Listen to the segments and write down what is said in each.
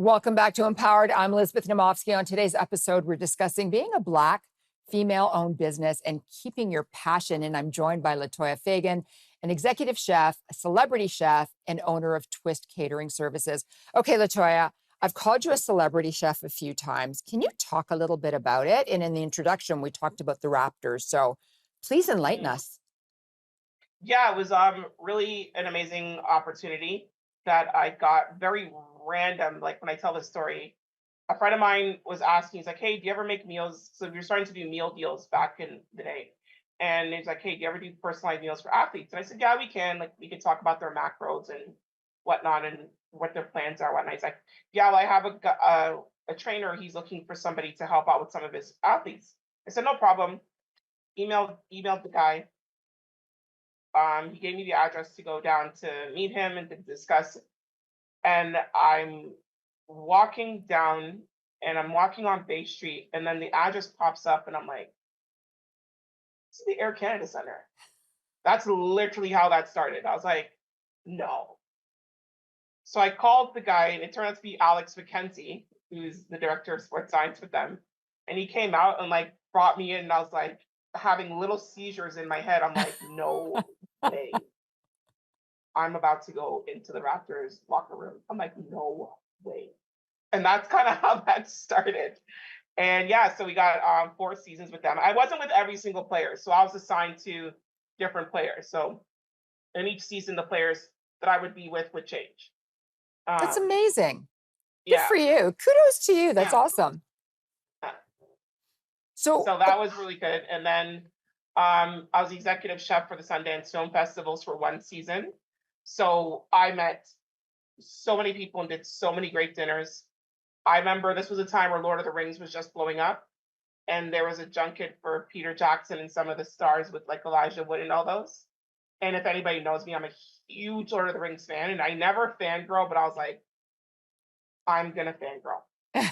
Welcome back to Empowered. I'm Elizabeth Namofsky. On today's episode, we're discussing being a Black female-owned business and keeping your passion. And I'm joined by La-toya Fagon, an executive chef, a celebrity chef, and owner of Twist Catering Services. Okay, La-toya, I've called you a celebrity chef a few times. Can you talk a little bit about it? And in the introduction, we talked about the Raptors. So please enlighten us. Yeah, it was really an amazing opportunity that I got. Very random. Like when I tell this story, a friend of mine was asking, he's like, "Hey, do you ever make meals?" So we were starting to do meal deals back in the day. And he's like, "Hey, do you ever do personalized meals for athletes?" And I said, "Yeah, we can. Like we could talk about their macros and whatnot and what their plans are, whatnot." He's like, "Yeah, well, I have a trainer. He's looking for somebody to help out with some of his athletes." I said, "No problem." Emailed the guy. He gave me the address to go down to meet him and to discuss. And I'm walking down and I'm walking on Bay Street, and then the address pops up, and I'm like, "This is the Air Canada Center." That's literally how that started. I was like, no. So I called the guy, and it turned out to be Alex McKenzie, who's the director of sports science with them. And he came out and like brought me in, and I was like having little seizures in my head. I'm like, no way. I'm about to go into the Raptors locker room. I'm like, no way. And that's kind of how that started. And yeah, so we got 4 seasons with them. I wasn't with every single player, so I was assigned to different players. So in each season, the players that I would be with would change. That's Um, amazing. Good yeah, for you. Kudos to you. That's yeah. awesome. Yeah. So, So that was really good. And then I was the executive chef for the Sundance Film Festivals for 1 season. So I met so many people and did so many great dinners. I remember this was a time where Lord of the Rings was just blowing up, and there was a junket for Peter Jackson and some of the stars with like Elijah Wood and all those. And if anybody knows me, I'm a huge Lord of the Rings fan, and I never fangirl, but I was like, I'm gonna fangirl.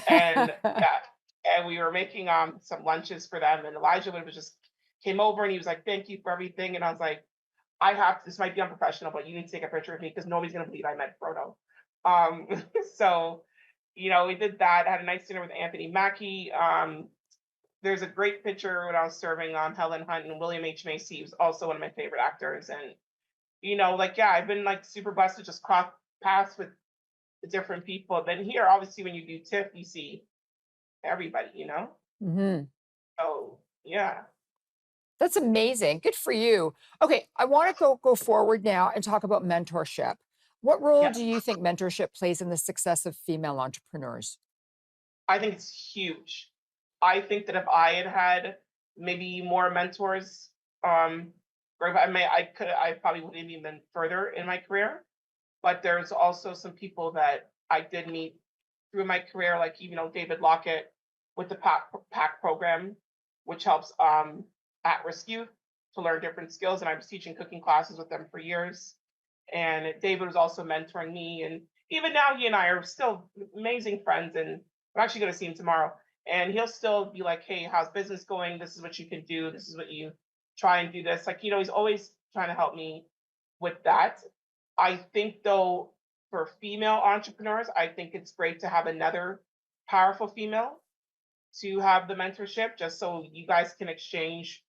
And yeah, and we were making some lunches for them, and Elijah Wood was just came over and he was like, "Thank you for everything," and I was like, I have this might be unprofessional, but you need to take a picture of me because nobody's gonna believe I met Frodo. Um, so we did that. I had a nice dinner with Anthony Mackie. There's a great picture when I was serving Helen Hunt and William H. Macy, who's also one of my favorite actors. And like yeah, I've been like super blessed to just cross paths with the different people. Then here, obviously, when you do TIFF, you see everybody. Mhm. So yeah. That's amazing. Good for you. Okay, I want to go forward now and talk about mentorship. What role do Yes. you think mentorship plays in the success of female entrepreneurs? I think it's huge. I think that if I had had maybe more mentors, or if I probably would have even been further in my career. But there's also some people that I did meet through my career, like David Lockett with the PAC program, which helps at-risk youth to learn different skills. And I was teaching cooking classes with them for years. And David was also mentoring me. And even now, he and I are still amazing friends. And I'm actually going to see him tomorrow. And he'll still be like, "Hey, how's business going? This is what you can do. This is what you try and do this." Like, he's always trying to help me with that. I think, though, for female entrepreneurs, I think it's great to have another powerful female to have the mentorship, just so you guys can exchange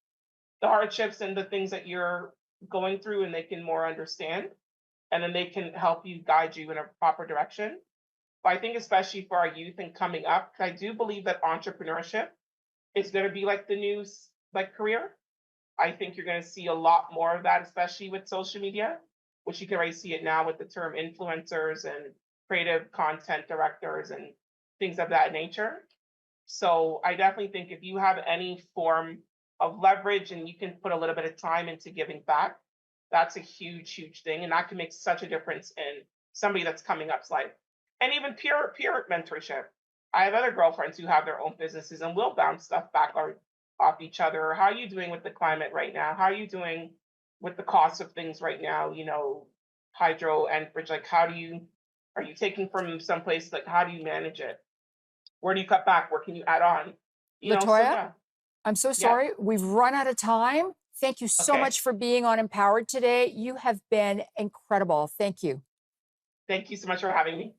the hardships and the things that you're going through, and they can more understand, and then they can help you guide you in a proper direction. But I think especially for our youth and coming up, 'cause I do believe that entrepreneurship is going to be like the new like career. I think you're going to see a lot more of that, especially with social media, which you can already see it now with the term influencers and creative content directors and things of that nature. So I definitely think if you have any form of leverage and you can put a little bit of time into giving back, that's a huge, huge thing. And that can make such a difference in somebody that's coming up's life. And even peer mentorship. I have other girlfriends who have their own businesses and will bounce stuff back off each other. How are you doing with the climate right now? How are you doing with the cost of things right now? Hydro and fridge. Like, are you taking from someplace? Like, how do you manage it? Where do you cut back? Where can you add on? So La-toya, yeah, I'm so yeah. sorry. We've run out of time. Thank you so Okay. much for being on Empowered today. You have been incredible. Thank you. Thank you so much for having me.